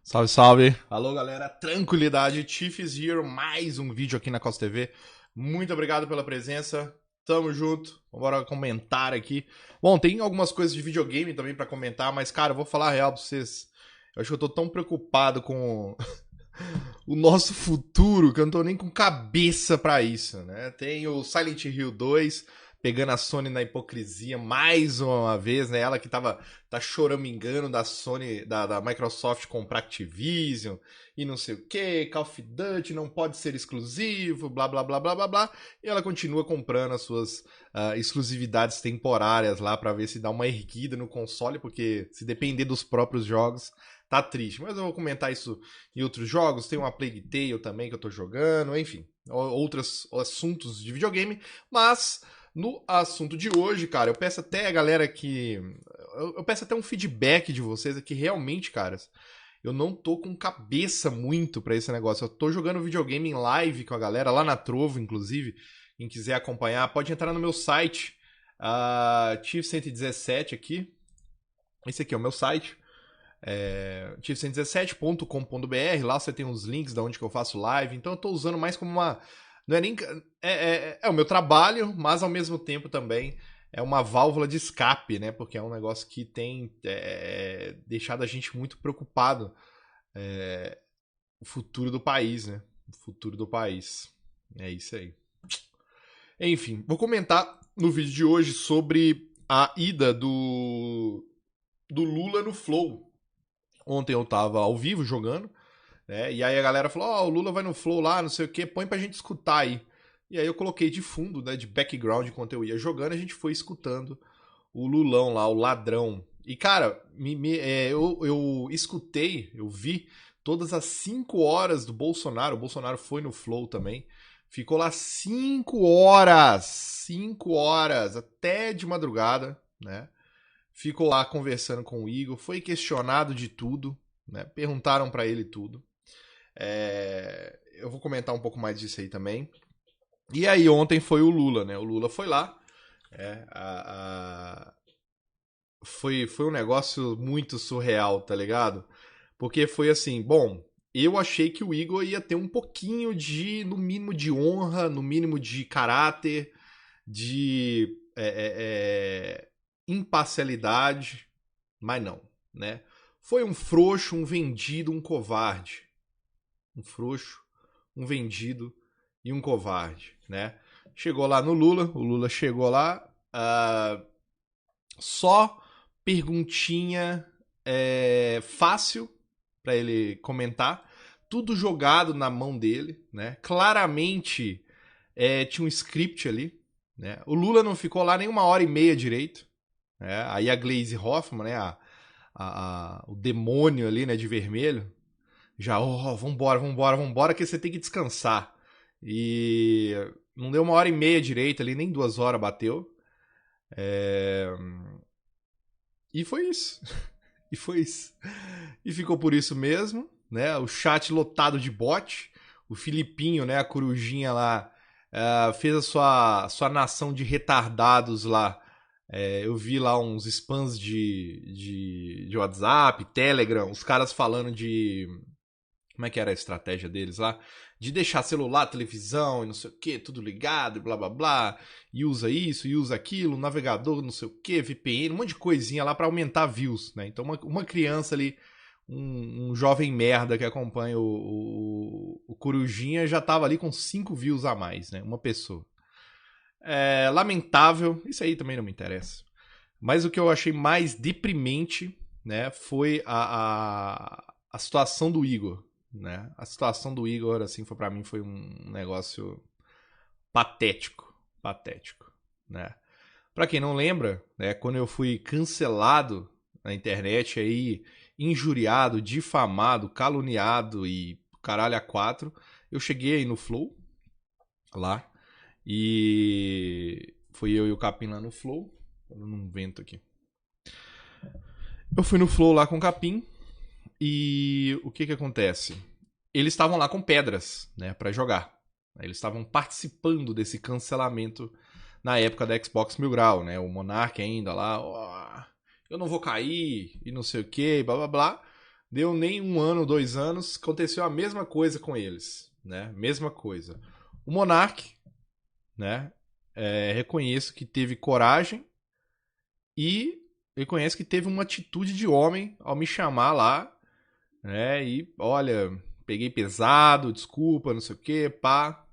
Salve, salve. Alô, galera. Tranquilidade. Chiefs Here. Mais um vídeo aqui na Costa TV. Muito obrigado pela presença. Tamo junto. Bora comentar aqui. Bom, tem algumas coisas de videogame também pra comentar, mas, cara, eu vou falar a real pra vocês. Eu acho que eu tô tão preocupado com o nosso futuro que eu não tô nem com cabeça pra isso, né? Tem o Silent Hill 2 pegando a Sony na hipocrisia mais uma vez, né? Ela que tá choramingando da Sony, da Microsoft comprar Activision e não sei o que, Call of Duty não pode ser exclusivo, blá blá blá blá blá blá. E ela continua comprando as suas exclusividades temporárias lá pra ver se dá uma erguida no console, porque se depender dos próprios jogos, tá triste. Mas eu vou comentar isso em outros jogos. Tem uma Plague Tale também que eu tô jogando, enfim, outros assuntos de videogame, mas no assunto de hoje, cara, eu peço até a galera que. Eu peço até um feedback de vocês aqui, realmente, caras. Eu não tô com cabeça muito pra esse negócio. Eu tô jogando videogame em live com a galera, lá na Trovo, inclusive. Quem quiser acompanhar, pode entrar no meu site, Chief 117 aqui. Esse aqui é o meu site. Chief117.com.br. Lá você tem os links de onde que eu faço live. Então eu tô usando mais como uma. Não é nem. É o meu trabalho, mas ao mesmo tempo também é uma válvula de escape, né? Porque é um negócio que tem deixado a gente muito preocupado. O futuro do país, né? O futuro do país. É isso aí. Enfim, vou comentar no vídeo de hoje sobre a ida do Lula no Flow. Ontem eu tava ao vivo jogando, né? E aí a galera falou: Ó, o Lula vai no Flow lá, não sei o que, põe pra gente escutar aí. E aí eu coloquei de fundo, né, de background, enquanto eu ia jogando, a gente foi escutando o Lulão lá, o ladrão. E, cara, eu escutei, eu vi todas as 5 horas do Bolsonaro. O Bolsonaro foi no Flow também. Ficou lá 5 horas, até de madrugada, né? Ficou lá conversando com o Igor, foi questionado de tudo, né? Perguntaram pra ele tudo. Eu vou comentar um pouco mais disso aí também. E aí ontem foi o Lula, né? O Lula foi lá. É, a, a- foi um negócio muito surreal, tá ligado? Porque foi assim, bom, eu achei que o Igor ia ter um pouquinho de, no mínimo, de honra, no mínimo de caráter, de imparcialidade, mas não, né? Foi um frouxo, um vendido, um covarde. Um frouxo, um vendido e um covarde, né? Chegou lá no Lula, o Lula chegou lá, só perguntinha fácil para ele comentar, tudo jogado na mão dele, né? Claramente tinha um script ali, né? O Lula não ficou lá nem 1 hora e meia direito, né? Aí a Glaze Hoffman, né? O demônio ali, né? De vermelho, já, vambora, vambora, vambora, que você tem que descansar. E não deu 1 hora e meia direito ali, nem 2 horas bateu. É... E foi isso. E foi isso. E ficou por isso mesmo, né? O chat lotado de bot. O Filipinho, né? A corujinha lá, fez a sua nação de retardados lá. Eu vi lá uns spams de WhatsApp, Telegram, os caras falando de. Como é que era a estratégia deles lá? De deixar celular, televisão e não sei o que, tudo ligado e blá blá blá. E usa isso, e usa aquilo, navegador, não sei o que, VPN, um monte de coisinha lá para aumentar views, né? Então uma criança ali, um jovem merda que acompanha o Corujinha já tava ali com 5 views a mais, né? Uma pessoa. Lamentável, isso aí também não me interessa. Mas o que eu achei mais deprimente, né, foi a situação do Igor, né? A situação do Igor, assim, foi para mim foi um negócio patético, patético, né? Para quem não lembra, né, quando eu fui cancelado na internet aí, injuriado, difamado, caluniado e caralho a quatro, eu cheguei aí no Flow lá e foi eu e o Capim lá no Flow, num vento aqui. Eu fui no Flow lá com o Capim e o que que acontece? Eles estavam lá com pedras, né, para jogar. Eles estavam participando desse cancelamento na época da Xbox Mil Grau, né? O Monark ainda lá, eu não vou cair e não sei o que, blá blá blá. deu nem 1 ano, 2 anos, aconteceu a mesma coisa com eles, né? Mesma coisa. O Monark, né? Reconheço que teve coragem e reconheço que teve uma atitude de homem ao me chamar lá, né? E, olha, peguei pesado, desculpa, não sei o que, pá,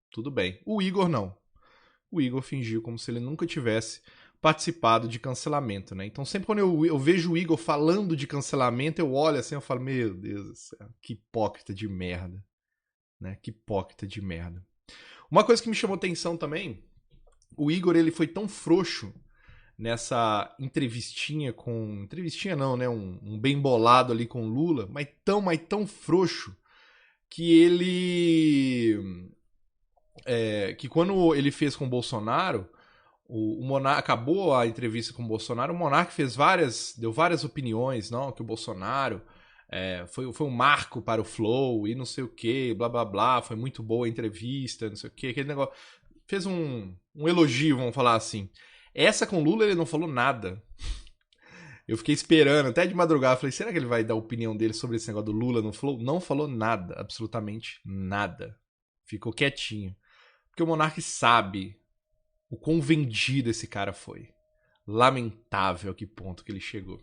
tudo bem. O Igor não. O Igor fingiu como se ele nunca tivesse participado de cancelamento, né? Então sempre quando eu vejo o Igor falando de cancelamento, eu olho assim e falo, meu Deus do céu, que hipócrita de merda, né? Que hipócrita de merda. Uma coisa que me chamou atenção também, o Igor, ele foi tão frouxo nessa entrevistinha com... Entrevistinha não, né? Um bem bolado ali com o Lula, mas tão frouxo que ele... que quando ele fez com o Bolsonaro, o Monark acabou a entrevista com o Bolsonaro, o Monark deu várias opiniões, não, que o Bolsonaro foi um marco para o Flow e não sei o que, blá blá blá, foi muito boa a entrevista, não sei o que, aquele negócio. Fez um elogio, vamos falar assim. Essa com o Lula ele não falou nada. Eu fiquei esperando, até de madrugada, falei, será que ele vai dar a opinião dele sobre esse negócio do Lula no Flow? Não falou nada, absolutamente nada. Ficou quietinho. Porque o Monark sabe o quão vendido esse cara foi. Lamentável a que ponto que ele chegou.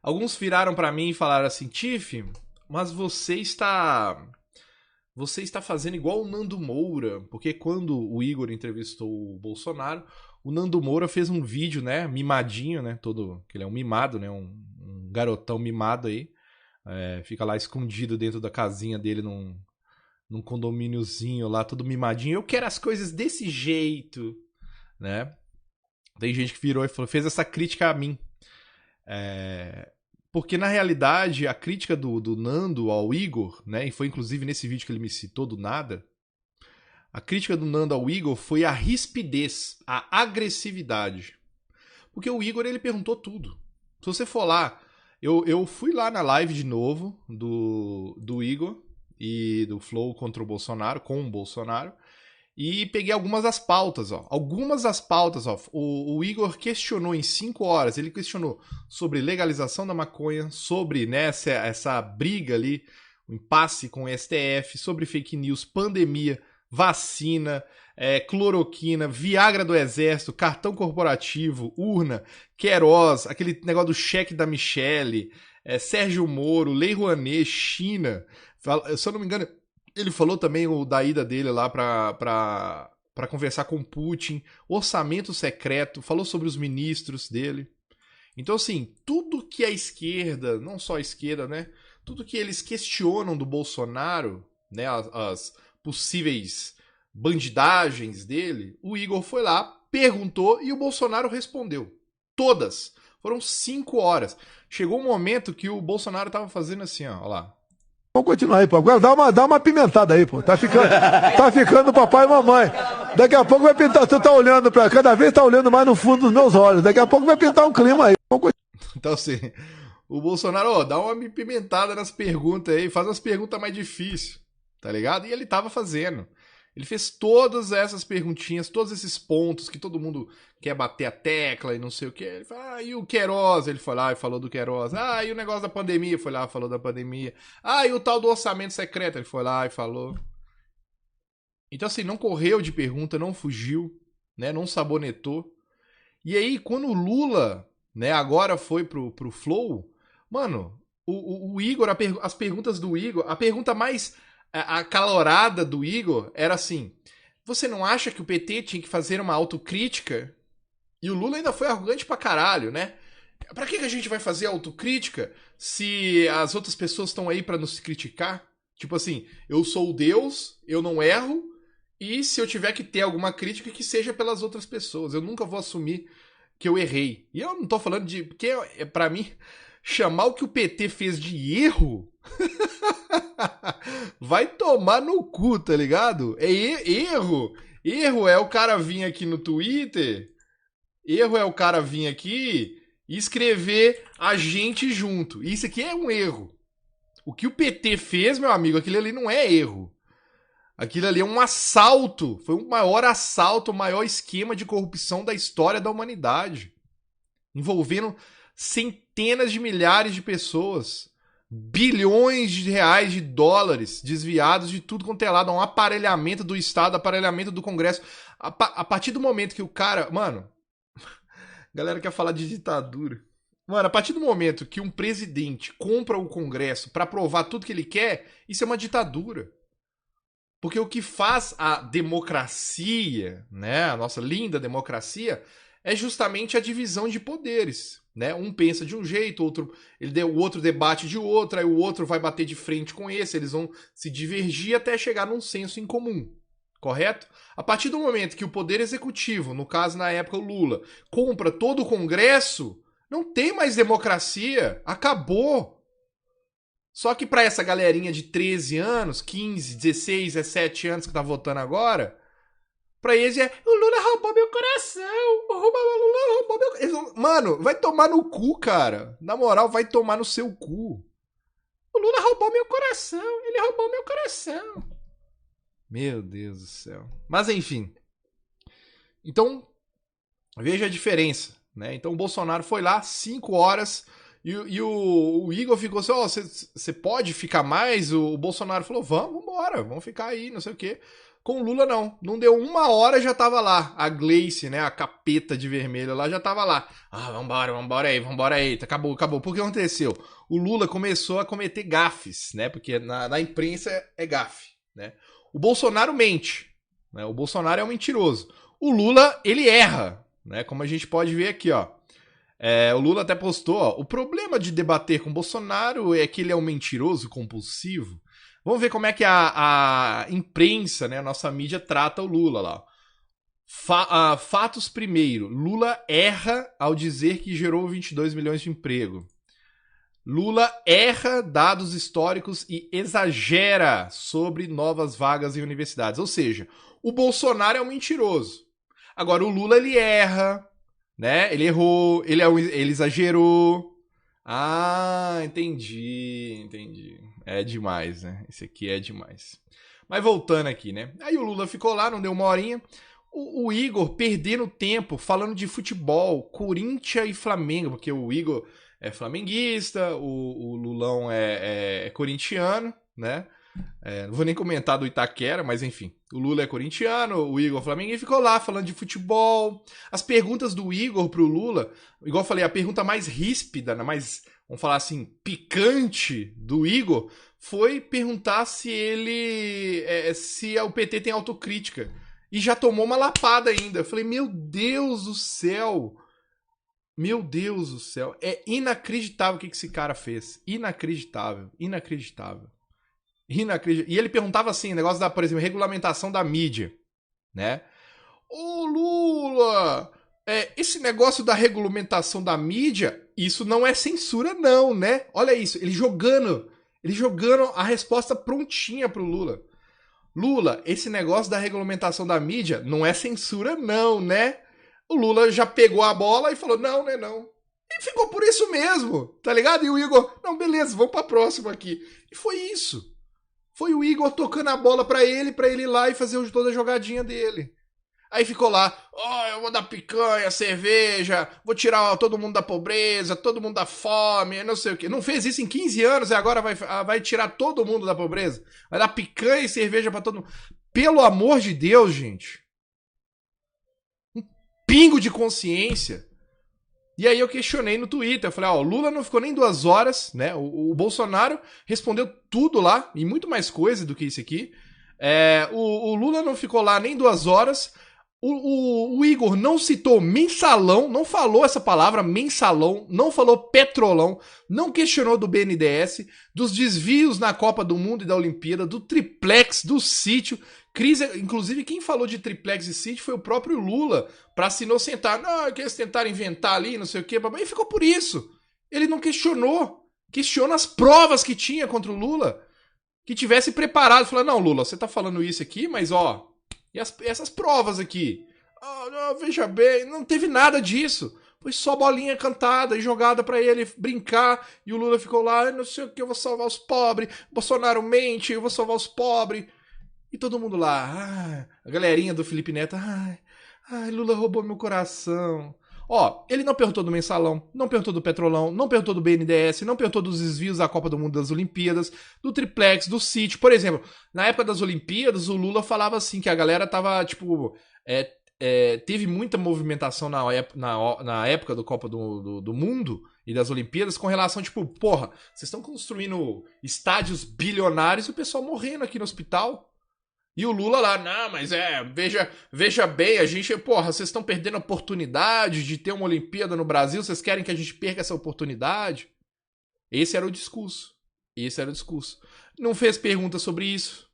Alguns viraram pra mim e falaram assim, Tiff, mas você está fazendo igual o Nando Moura, porque quando o Igor entrevistou o Bolsonaro, o Nando Moura fez um vídeo, né, mimadinho, né, que ele é um mimado, né, um garotão mimado aí, fica lá escondido dentro da casinha dele num condomíniozinho lá, todo mimadinho. Eu quero as coisas desse jeito, né? Tem gente que virou e fez essa crítica a mim. Porque, na realidade, a crítica do Nando ao Igor, né? E foi inclusive nesse vídeo que ele me citou do nada. A crítica do Nando ao Igor foi a rispidez, a agressividade. Porque o Igor, ele perguntou tudo. Se você for lá... Eu fui lá na live de novo do Igor e do Flow contra o Bolsonaro, com o Bolsonaro, e peguei algumas das pautas, ó. Algumas das pautas, ó. O Igor questionou em 5 horas, ele questionou sobre legalização da maconha, sobre, né, essa briga ali, o impasse com o STF, sobre fake news, pandemia, vacina, cloroquina, Viagra do Exército, cartão corporativo, urna, Queiroz, aquele negócio do cheque da Michelle, Sérgio Moro, Lei Rouanet, China. Se eu não me engano, ele falou também da ida dele lá pra conversar com Putin, orçamento secreto, falou sobre os ministros dele. Então, assim, tudo que a esquerda, não só a esquerda, né? Tudo que eles questionam do Bolsonaro, né? As possíveis bandidagens dele, o Igor foi lá, perguntou e o Bolsonaro respondeu. Todas. Foram 5 horas. Chegou um momento que o Bolsonaro tava fazendo assim, ó lá. Vamos continuar aí, pô. Agora dá uma pimentada aí, pô. Tá ficando papai e mamãe. Daqui a pouco vai pintar. Tu tá olhando pra. Cada vez tá olhando mais no fundo dos meus olhos. Daqui a pouco vai pintar um clima aí. Então, assim, o Bolsonaro, dá uma pimentada nas perguntas aí, faz umas perguntas mais difíceis, tá ligado? E ele tava fazendo. Ele fez todas essas perguntinhas, todos esses pontos que todo mundo quer bater a tecla e não sei o que. Ele fala, e o Queiroz? Ele foi lá e falou do Queiroz. E o negócio da pandemia? Foi lá e falou da pandemia. E o tal do orçamento secreto? Ele foi lá e falou. Então, assim, não correu de pergunta, não fugiu, né? Não sabonetou. E aí, quando o Lula, né, agora foi pro Flow, mano, o Igor, as perguntas do Igor, a pergunta mais acalorada do Igor era assim, você não acha que o PT tinha que fazer uma autocrítica? E o Lula ainda foi arrogante pra caralho, né? Pra que a gente vai fazer autocrítica se as outras pessoas estão aí pra nos criticar? Tipo assim, eu sou o Deus, eu não erro, e se eu tiver que ter alguma crítica, que seja pelas outras pessoas. Eu nunca vou assumir que eu errei. E eu não tô falando de... Porque, pra mim, chamar o que o PT fez de erro... Vai tomar no cu, tá ligado? É erro. Erro é o cara vir aqui no Twitter. Erro é o cara vir aqui e escrever a gente junto. Isso aqui é um erro. O que o PT fez, meu amigo, aquilo ali não é erro. Aquilo ali é um assalto. Foi o maior assalto, o maior esquema de corrupção da história da humanidade. Envolvendo centenas de milhares de pessoas. bilhões de reais, de dólares desviados de tudo quanto é lado, um aparelhamento do Estado, aparelhamento do Congresso. A partir do momento que o cara... Mano, galera quer falar de ditadura. Mano, a partir do momento que um presidente compra o Congresso pra aprovar tudo que ele quer, isso é uma ditadura. Porque o que faz a democracia, né, a nossa linda democracia, é justamente a divisão de poderes. Né? Um pensa de um jeito, o outro debate de outro, aí o outro vai bater de frente com esse, eles vão se divergir até chegar num senso em comum. Correto? A partir do momento que o poder executivo, no caso na época o Lula, compra todo o Congresso, não tem mais democracia, acabou. Só que para essa galerinha de 13 anos, 15, 16, 17 anos que tá votando agora, pra eles é, o Lula roubou meu coração, o Lula roubou meu coração. Mano, vai tomar no cu, cara. Na moral, vai tomar no seu cu. O Lula roubou meu coração, ele roubou meu coração. Meu Deus do céu. Mas enfim. Então, veja a diferença, né? Então o Bolsonaro foi lá, 5 horas... E o Igor ficou assim, você pode ficar mais? O Bolsonaro falou, vamos embora, vamos ficar aí, não sei o quê. Com o Lula não deu 1 hora, já tava lá. A Gleice, né, a capeta de vermelho lá, já tava lá. Ah, vambora aí, acabou. Por que aconteceu? O Lula começou a cometer gafes, né, porque na imprensa é gafe, né. O Bolsonaro mente, né, o Bolsonaro é um mentiroso. O Lula, ele erra, né, como a gente pode ver aqui, ó. O Lula até postou, ó, o problema de debater com o Bolsonaro é que ele é um mentiroso compulsivo. Vamos ver como é que a imprensa, né, a nossa mídia, trata o Lula lá. Fatos primeiro. Lula erra ao dizer que gerou 22 milhões de emprego. Lula erra dados históricos e exagera sobre novas vagas em universidades. Ou seja, o Bolsonaro é um mentiroso. Agora, o Lula, ele erra... Né? Ele errou, ele exagerou. Ah, entendi. É demais, né? Esse aqui é demais. Mas voltando aqui, né? Aí o Lula ficou lá, não deu 1 horinha. O Igor perdendo tempo falando de futebol, Corinthians e Flamengo, porque o Igor é flamenguista, o Lulão é corintiano, né? Não vou nem comentar do Itaquera, mas enfim. O Lula é corintiano, o Igor flamenguista, ficou lá falando de futebol. As perguntas do Igor pro Lula, igual eu falei, a pergunta mais ríspida, mais, vamos falar assim, picante do Igor, foi perguntar se se o PT tem autocrítica. E já tomou uma lapada ainda. Eu falei, meu Deus do céu. Meu Deus do céu. É inacreditável o que esse cara fez. Inacreditável. E ele perguntava assim, negócio da, por exemplo, regulamentação da mídia, né? Ô Lula, esse negócio da regulamentação da mídia, isso não é censura não, né? Olha isso, ele jogando a resposta prontinha pro Lula. Lula, esse negócio da regulamentação da mídia não é censura não, né? O Lula já pegou a bola e falou, não, né, não. E ficou por isso mesmo, tá ligado? E o Igor, não, beleza, vamos pra próxima aqui. E foi isso. Foi o Igor tocando a bola pra ele ir lá e fazer toda a jogadinha dele. Aí ficou lá, eu vou dar picanha, cerveja, vou tirar todo mundo da pobreza, todo mundo da fome, não sei o quê. Não fez isso em 15 anos e agora vai tirar todo mundo da pobreza? Vai dar picanha e cerveja pra todo mundo? Pelo amor de Deus, gente. Um pingo de consciência. E aí eu questionei no Twitter, eu falei, o Lula não ficou nem 2 horas, né? O Bolsonaro respondeu tudo lá, e muito mais coisa do que isso aqui. O Lula não ficou lá nem 2 horas. O Igor não citou mensalão, não falou essa palavra, mensalão, não falou petrolão, não questionou do BNDES, dos desvios na Copa do Mundo e da Olimpíada, do triplex, do sítio. Inclusive, quem falou de triplex e sítio foi o próprio Lula, pra se inocentar. Não, que eles tentaram inventar ali, não sei o quê, e ficou por isso. Ele não questionou. Questiona as provas que tinha contra o Lula. Que tivesse preparado. Falou, não, Lula, você tá falando isso aqui, mas e essas provas aqui? Não, veja bem, não teve nada disso. Foi só bolinha cantada e jogada pra ele brincar. E o Lula ficou lá, não sei o que, eu vou salvar os pobres. Bolsonaro mente, eu vou salvar os pobres. E todo mundo lá, a galerinha do Felipe Neto, ai, Lula roubou meu coração. Ó, ele não perguntou do Mensalão, não perguntou do Petrolão, não perguntou do BNDES, não perguntou dos desvios da Copa do Mundo das Olimpíadas, do Triplex, do City. Por exemplo, na época das Olimpíadas, o Lula falava assim, que a galera tava, tipo... teve muita movimentação na época do Copa do Mundo e das Olimpíadas com relação, tipo, porra, vocês estão construindo estádios bilionários e o pessoal morrendo aqui no hospital. E o Lula lá, não, mas veja bem, a gente, porra, vocês estão perdendo a oportunidade de ter uma Olimpíada no Brasil, vocês querem que a gente perca essa oportunidade? Esse era o discurso. Não fez pergunta sobre isso.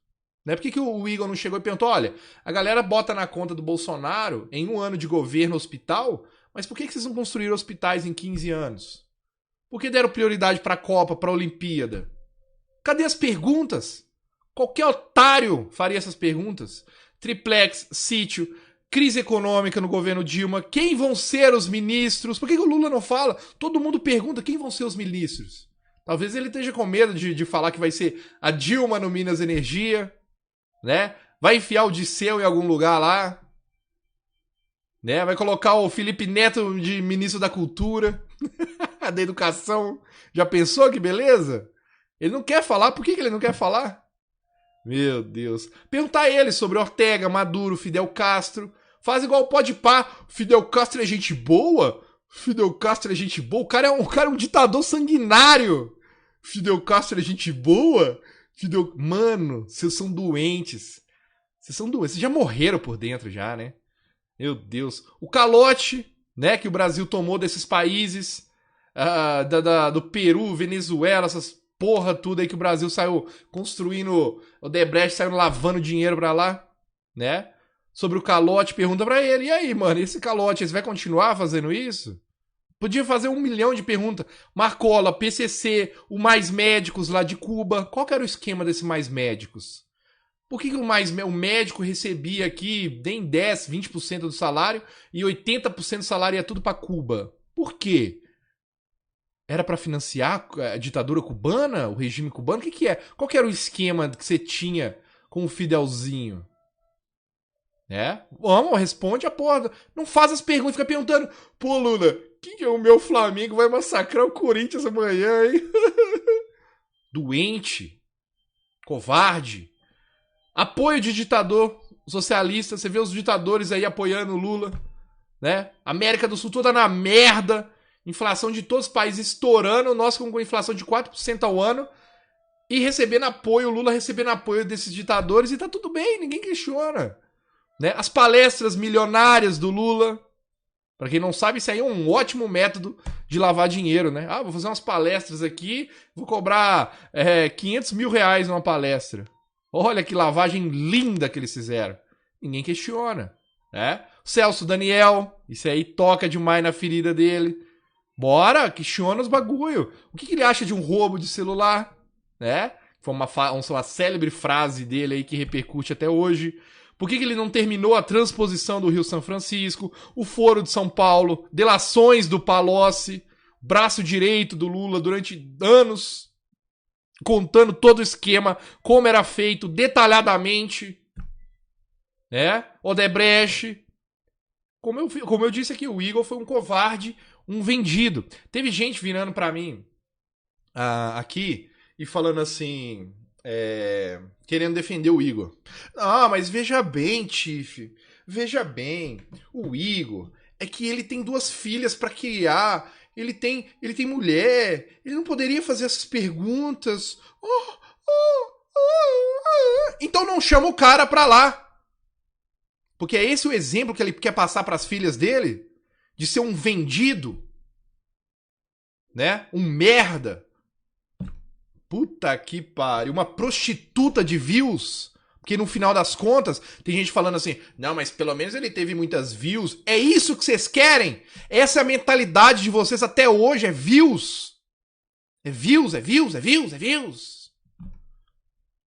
Né? Por que o Igor não chegou e perguntou, olha, a galera bota na conta do Bolsonaro em 1 ano de governo hospital, mas por que vocês não construíram hospitais em 15 anos? Por que deram prioridade pra Copa, pra Olimpíada? Cadê as perguntas? Qualquer otário faria essas perguntas. Triplex, sítio, crise econômica no governo Dilma. Quem vão ser os ministros? Por que o Lula não fala? Todo mundo pergunta quem vão ser os ministros. Talvez ele esteja com medo de falar que vai ser a Dilma no Minas Energia, né? Vai enfiar o Disseu em algum lugar lá, né? Vai colocar o Felipe Neto de ministro da Cultura, da Educação. Já pensou que beleza? Ele não quer falar. Por que ele não quer falar? Meu Deus. Perguntar a ele sobre Ortega, Maduro, Fidel Castro. Faz igual o Podpah. Fidel Castro é gente boa? Fidel Castro é gente boa? O cara é um ditador sanguinário. Fidel Castro é gente boa? Mano, vocês são doentes. Vocês já morreram por dentro já, né? Meu Deus. O calote, né, que o Brasil tomou desses países, do Peru, Venezuela, essas porra tudo aí que o Brasil saiu construindo, o Odebrecht saiu lavando dinheiro pra lá, né? Sobre o calote, pergunta pra ele, e aí, mano, esse calote, você vai continuar fazendo isso? Podia fazer 1 milhão de perguntas. Marcola, PCC, o Mais Médicos lá de Cuba, qual que era o esquema desse Mais Médicos? Por que o médico recebia aqui nem 10, 20% do salário e 80% do salário ia tudo pra Cuba? Por quê? Era pra financiar a ditadura cubana? O regime cubano? O que é? Qual que era o esquema que você tinha com o Fidelzinho? Vamos, responde a porra. Não faz as perguntas, fica perguntando. Pô, Lula, quem que é o meu Flamengo? Vai massacrar o Corinthians amanhã, hein? Doente. Covarde. Apoio de ditador socialista. Você vê os ditadores aí apoiando o Lula, né? América do Sul toda na merda. Inflação de todos os países estourando, nós com inflação de 4% ao ano e recebendo apoio, o Lula recebendo apoio desses ditadores e tá tudo bem, ninguém questiona. Né? As palestras milionárias do Lula, pra quem não sabe, isso aí é um ótimo método de lavar dinheiro, né? Vou fazer umas palestras aqui, vou cobrar 500 mil reais numa palestra. Olha que lavagem linda que eles fizeram. Ninguém questiona, né? Celso Daniel, isso aí toca demais na ferida dele. Bora, questiona os bagulho. O que ele acha de um roubo de celular? Né? Foi uma célebre frase dele aí que repercute até hoje. Por que ele não terminou a transposição do Rio São Francisco? O Foro de São Paulo, delações do Palocci, braço direito do Lula durante anos, contando todo o esquema, como era feito detalhadamente. Né? Odebrecht. Como eu disse aqui, o Igor foi um covarde, um vendido. Teve gente virando pra mim aqui e falando assim, querendo defender o Igor. Mas veja bem, Tiff, veja bem, o Igor é que ele tem 2 filhas pra criar, ele tem mulher, ele não poderia fazer essas perguntas. Então não chama o cara pra lá. Porque é esse o exemplo que ele quer passar pras filhas dele? De ser um vendido, né? Um merda. Puta que pariu. Uma prostituta de views. Porque no final das contas, tem gente falando assim, não, mas pelo menos ele teve muitas views. É isso que vocês querem? Essa é a mentalidade de vocês até hoje, é views. É views, é views, é views, é views.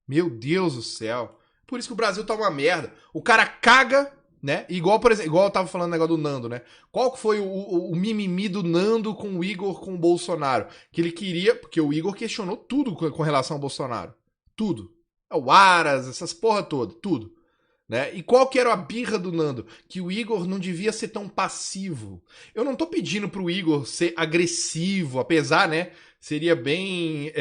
Meu Deus do céu. Por isso que o Brasil tá uma merda. O cara caga, né? Igual, por exemplo, igual eu tava falando o negócio do Nando, né? Qual que foi o mimimi do Nando com o Igor, com o Bolsonaro? Que ele queria... Porque o Igor questionou tudo com relação ao Bolsonaro. Tudo. O Aras, essas porra toda, tudo. Né? E qual que era a birra do Nando? Que o Igor não devia ser tão passivo. Eu não tô pedindo pro Igor ser agressivo, apesar, né? Seria bem...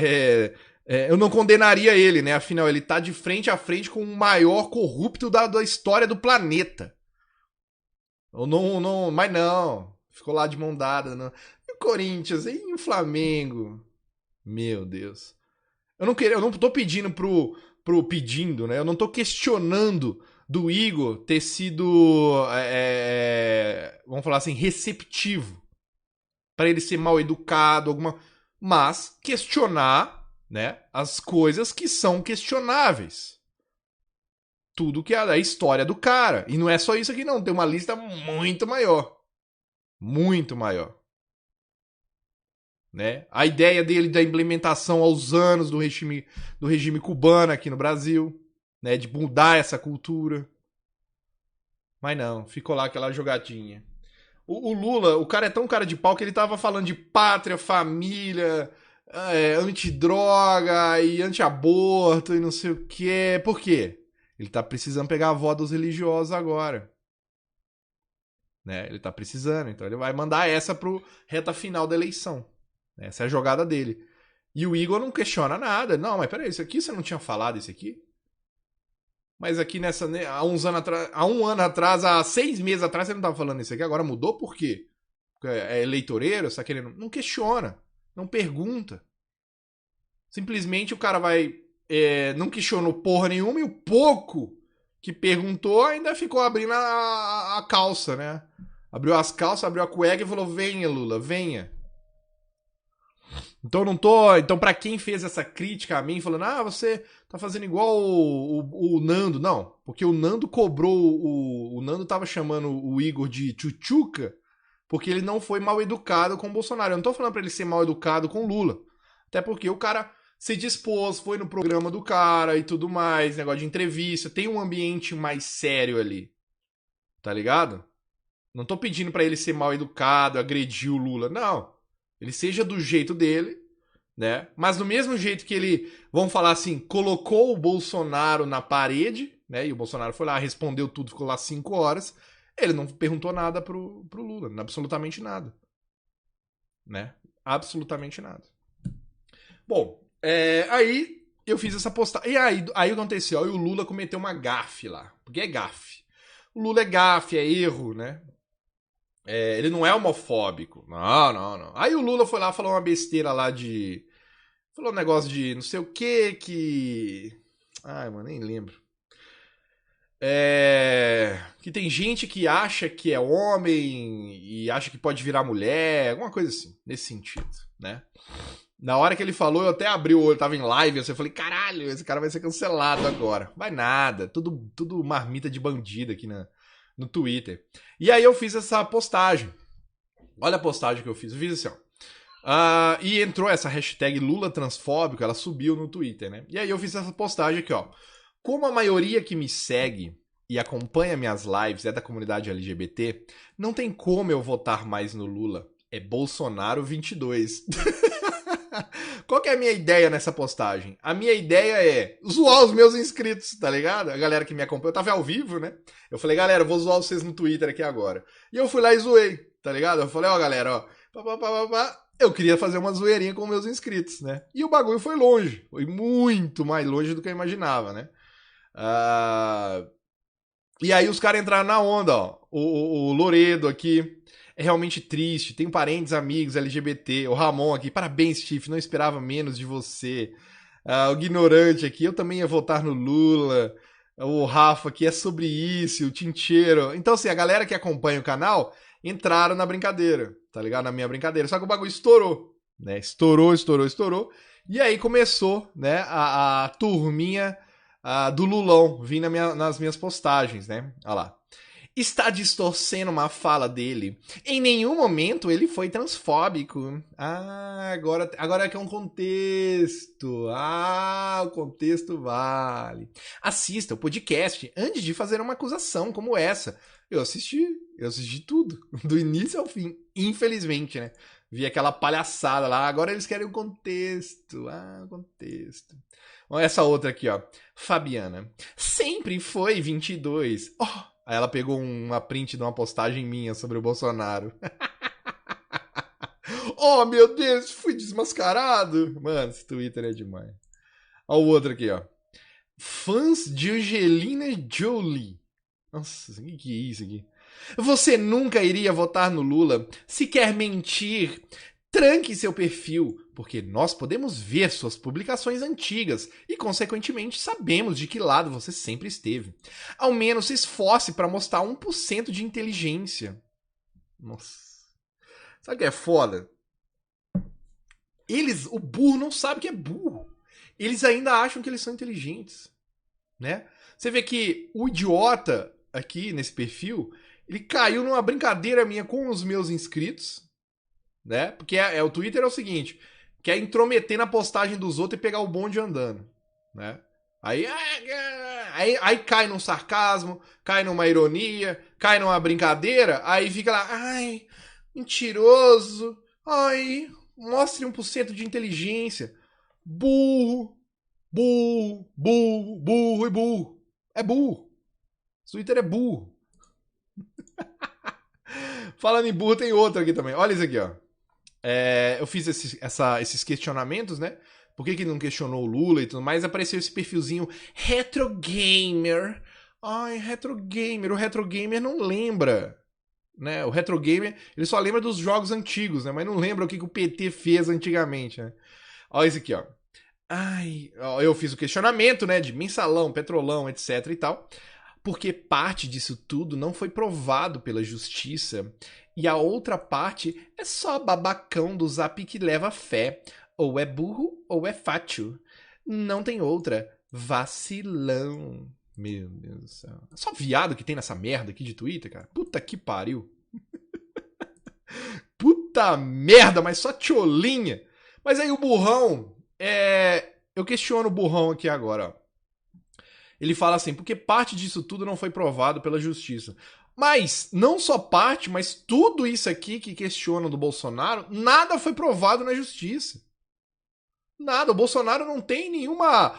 eu não condenaria ele, né? Afinal, ele tá de frente a frente com o maior corrupto da história do planeta. Mas não. Ficou lá de mão dada. Não. E o Corinthians? E o Flamengo? Meu Deus. Eu não tô pedindo pedindo, né? Eu não tô questionando do Igor ter sido, vamos falar assim, receptivo. Para ele ser mal educado, mas questionar, né, as coisas que são questionáveis. Tudo que é a história do cara. E não é só isso aqui não, tem uma lista muito maior. Muito maior. Né? A ideia dele da implementação aos anos do regime cubano aqui no Brasil, né? De mudar essa cultura. Mas não, ficou lá aquela jogadinha. O Lula, o cara é tão cara de pau que ele tava falando de pátria, família, antidroga e anti-aborto e não sei o que. Por quê? Ele tá precisando pegar a voz dos religiosos agora. Né? Ele tá precisando, então ele vai mandar essa pro reta final da eleição. Essa é a jogada dele. E o Igor não questiona nada. Não, mas peraí, isso aqui você não tinha falado isso aqui? Mas aqui nessa. Há um ano atrás, há 6 meses atrás, você não tava falando isso aqui. Agora mudou por quê? Porque é eleitoreiro, você tá querendo. Não questiona. Não pergunta. Simplesmente o cara vai. Não questionou porra nenhuma e o pouco que perguntou ainda ficou abrindo a calça, né? Abriu as calças, abriu a cueca e falou: venha, Lula, venha. Então, pra quem fez essa crítica a mim, falando, você tá fazendo igual o Nando. Não, porque o Nando cobrou, o Nando tava chamando o Igor de tchutchuca, porque ele não foi mal educado com o Bolsonaro. Eu não tô falando pra ele ser mal educado com o Lula. Até porque o cara se dispôs, foi no programa do cara e tudo mais, negócio de entrevista, tem um ambiente mais sério ali. Tá ligado? Não tô pedindo pra ele ser mal educado, agredir o Lula, não. Ele seja do jeito dele, né? Mas do mesmo jeito que ele, vamos falar assim, colocou o Bolsonaro na parede, né? E o Bolsonaro foi lá, respondeu tudo, ficou lá 5 horas. Ele não perguntou nada pro Lula, absolutamente nada. Né? Absolutamente nada. Bom, aí eu fiz essa postagem. E aí aconteceu, aí o Lula cometeu uma gafe lá. Porque é gafe. O Lula é gafe, é erro, né? Ele não é homofóbico. Não. Aí o Lula foi lá, falou uma besteira lá de... Falou um negócio de não sei o que... Ai, mano, nem lembro. Que tem gente que acha que é homem e acha que pode virar mulher, alguma coisa assim, nesse sentido, né? Na hora que ele falou, eu até abri o olho, tava em live, assim, eu falei, caralho, esse cara vai ser cancelado agora. Vai nada, tudo marmita de bandido aqui no Twitter. E aí eu fiz essa postagem. Olha a postagem que eu fiz. Eu fiz assim, ó. E entrou essa hashtag Lula transfóbico, ela subiu no Twitter, né? E aí eu fiz essa postagem aqui, ó. Como a maioria que me segue e acompanha minhas lives é da comunidade LGBT, não tem como eu votar mais no Lula. É Bolsonaro 22. Qual que é a minha ideia nessa postagem? A minha ideia é zoar os meus inscritos, tá ligado? A galera que me acompanha. Eu tava ao vivo, né? Eu falei, galera, eu vou zoar vocês no Twitter aqui agora. E eu fui lá e zoei, tá ligado? Eu falei, galera, eu queria fazer uma zoeirinha com meus inscritos, né? E o bagulho foi longe. Foi muito mais longe do que eu imaginava, né? E aí os caras entraram na onda, ó. O Loredo aqui. É realmente triste. Tenho parentes, amigos LGBT. O Ramon aqui. Parabéns, Tiff. Não esperava menos de você. O Ignorante aqui. Eu também ia votar no Lula. O Rafa aqui. É sobre isso. O Tincheiro. Então, assim, a galera que acompanha o canal entraram na brincadeira. Tá ligado? Na minha brincadeira. Só que o bagulho estourou. Né? Estourou. E aí começou, né? A turminha do Lulão. Vindo nas minhas postagens, né? Olha lá. Está distorcendo uma fala dele. Em nenhum momento ele foi transfóbico. Agora é que é um contexto. O contexto vale. Assista o podcast antes de fazer uma acusação como essa. Eu assisti tudo, do início ao fim. Infelizmente, né? Vi aquela palhaçada lá. Agora eles querem o contexto. O contexto. Olha essa outra aqui, ó. Fabiana. Sempre foi 22. Oh, aí ela pegou uma print de uma postagem minha sobre o Bolsonaro. Oh, meu Deus, fui desmascarado. Mano, esse Twitter é demais. Olha o outro aqui, ó. Fãs de Angelina Jolie. Nossa, o que é isso aqui? Você nunca iria votar no Lula? Se quer mentir, tranque seu perfil, porque nós podemos ver suas publicações antigas e, consequentemente, sabemos de que lado você sempre esteve. Ao menos se esforce para mostrar 1% de inteligência. Nossa. Sabe o que é foda? O burro não sabe que é burro. Eles ainda acham que eles são inteligentes, né? Você vê que o idiota aqui nesse perfil, ele caiu numa brincadeira minha com os meus inscritos, né? Porque o Twitter é o seguinte, quer intrometer na postagem dos outros e pegar o bonde andando, né? Aí cai num sarcasmo, cai numa ironia, cai numa brincadeira, aí fica lá, ai, mentiroso, ai, mostre 1% de inteligência. Burro, burro, burro, burro e burro. É burro. O Twitter é burro. Falando em burro, tem outro aqui também. Olha isso aqui, ó. Eu fiz esses questionamentos, né? Por que não questionou o Lula e tudo mais? Apareceu esse perfilzinho Retrogamer. Ai, Retrogamer. O Retrogamer não lembra, né? O Retrogamer, ele só lembra dos jogos antigos, né? Mas não lembra o que o PT fez antigamente, né? Olha isso aqui, ó. Ai, eu fiz o questionamento, né? De mensalão, petrolão, etc e tal. Porque parte disso tudo não foi provado pela justiça. E a outra parte é só babacão do Zap que leva fé. Ou é burro ou é fátio. Não tem outra. Vacilão. Meu Deus do céu. É só viado que tem nessa merda aqui de Twitter, cara. Puta que pariu. Puta merda, mas só tiolinha. Mas aí o burrão... Eu questiono o burrão aqui agora, ó. Ele fala assim, porque parte disso tudo não foi provado pela justiça. Mas, não só parte, mas tudo isso aqui que questionam do Bolsonaro, nada foi provado na justiça. Nada. O Bolsonaro não tem nenhuma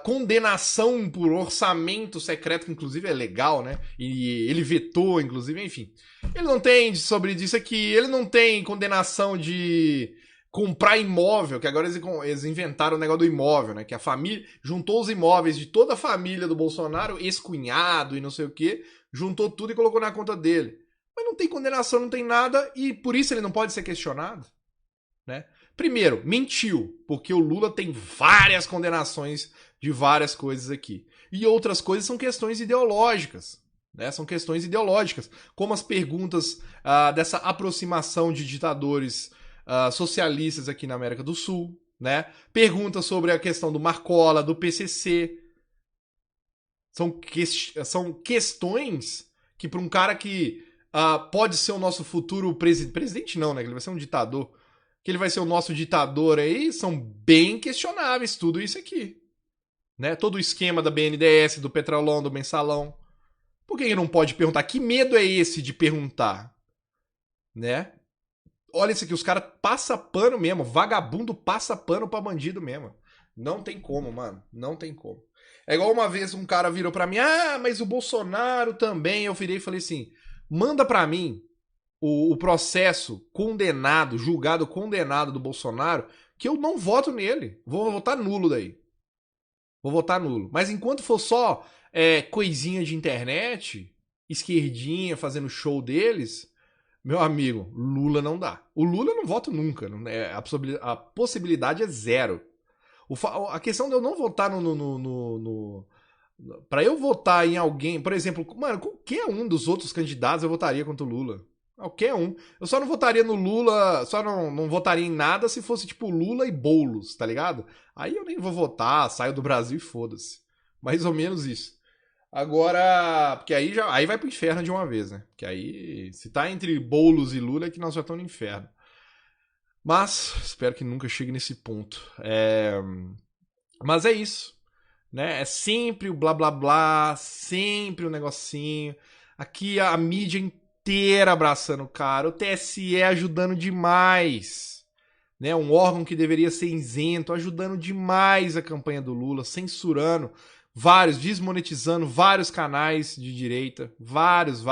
condenação por orçamento secreto, que inclusive é legal, né? E ele vetou, inclusive, enfim. Ele não tem sobre isso aqui, ele não tem condenação de... comprar imóvel, que agora eles inventaram o negócio do imóvel, né? Que a família juntou os imóveis de toda a família do Bolsonaro, ex-cunhado e não sei o quê, juntou tudo e colocou na conta dele. Mas não tem condenação, não tem nada, e por isso ele não pode ser questionado, né? Primeiro, mentiu, porque o Lula tem várias condenações de várias coisas aqui. E outras coisas são questões ideológicas, né? São questões ideológicas, como as perguntas dessa aproximação de ditadores socialistas aqui na América do Sul, né? Pergunta sobre a questão do Marcola, do PCC. São questões que para um cara que pode ser o nosso futuro presidente não, né? Ele vai ser um ditador. Que ele vai ser o nosso ditador aí, são bem questionáveis tudo isso aqui, né? Todo o esquema da BNDES, do Petrolão, do Mensalão. Por que ele não pode perguntar? Que medo é esse de perguntar, né? Olha isso aqui, os caras passam pano mesmo. Vagabundo passa pano pra bandido mesmo. Não tem como, mano. Não tem como. É igual uma vez um cara virou pra mim, mas o Bolsonaro também. Eu virei e falei assim, manda pra mim o processo condenado, julgado condenado do Bolsonaro, que eu não voto nele. Vou votar nulo daí. Vou votar nulo. Mas enquanto for só coisinha de internet, esquerdinha fazendo show deles... Meu amigo, Lula não dá. O Lula eu não voto nunca. A possibilidade é zero. A questão de eu não votar pra eu votar em alguém, por exemplo, mano, qualquer um dos outros candidatos eu votaria contra o Lula. Qualquer um. Eu só não votaria no Lula, só não votaria em nada se fosse tipo Lula e Boulos, tá ligado? Aí eu nem vou votar, saio do Brasil e foda-se. Mais ou menos isso. Agora, porque aí vai pro inferno de uma vez, né? Porque aí, se tá entre Boulos e Lula, é que nós já estamos no inferno. Mas, espero que nunca chegue nesse ponto. Mas é isso, né? É sempre o blá blá blá, sempre o negocinho. Aqui a mídia inteira abraçando o cara, o TSE ajudando demais, né? Um órgão que deveria ser isento, ajudando demais a campanha do Lula, censurando vários, desmonetizando vários canais de direita, vários,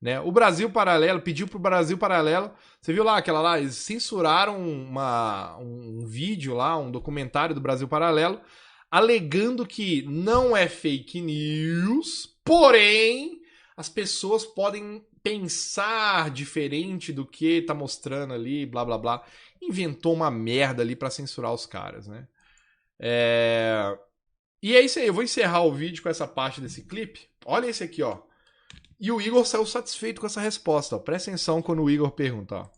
né? O Brasil Paralelo, pediu pro Brasil Paralelo, você viu lá aquela lá, eles censuraram um vídeo lá, um documentário do Brasil Paralelo, alegando que não é fake news, porém as pessoas podem pensar diferente do que tá mostrando ali, blá blá blá. Inventou uma merda ali pra censurar os caras, né? E é isso aí, eu vou encerrar o vídeo com essa parte desse clipe. Olha esse aqui, ó. E o Igor saiu satisfeito com essa resposta, ó. Presta atenção quando o Igor pergunta, ó.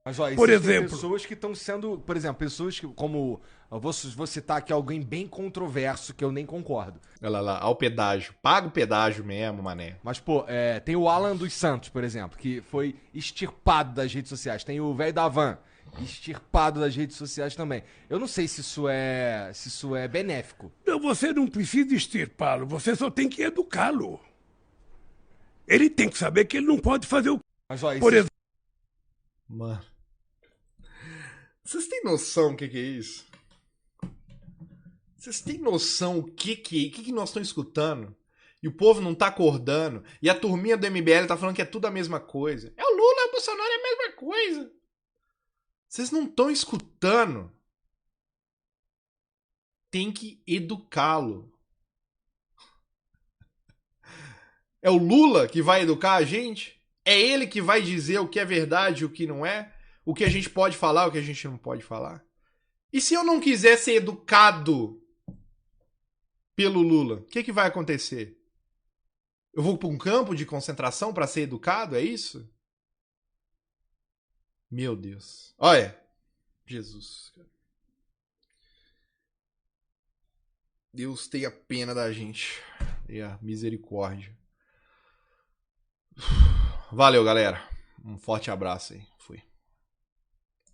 Mas, ó, Por existem exemplo, pessoas que estão sendo, por exemplo, pessoas que, como, eu vou citar aqui alguém bem controverso que eu nem concordo. Olha lá, ao pedágio. Paga o pedágio mesmo, mané. Mas, pô, tem o Alan dos Santos, por exemplo, que foi extirpado das redes sociais. Tem o velho da Van, extirpado das redes sociais também. Eu não sei se isso é benéfico. Não, você não precisa extirpá-lo, você só tem que educá-lo. Ele tem que saber que ele não pode fazer o... Mas, ó, Por exemplo... Mano. Vocês têm noção o que é isso? Vocês têm noção o que nós estamos escutando? E o povo não tá acordando. E a turminha do MBL tá falando que é tudo a mesma coisa. É o Lula, é o Bolsonaro, é a mesma coisa. Vocês não estão escutando. Tem que educá-lo. É o Lula que vai educar a gente? É ele que vai dizer o que é verdade e o que não é? O que a gente pode falar, o que a gente não pode falar? E se eu não quiser ser educado pelo Lula, o que vai acontecer? Eu vou para um campo de concentração para ser educado? É isso? Meu Deus. Olha. Jesus. Deus tenha pena da gente. E a misericórdia. Valeu, galera. Um forte abraço aí.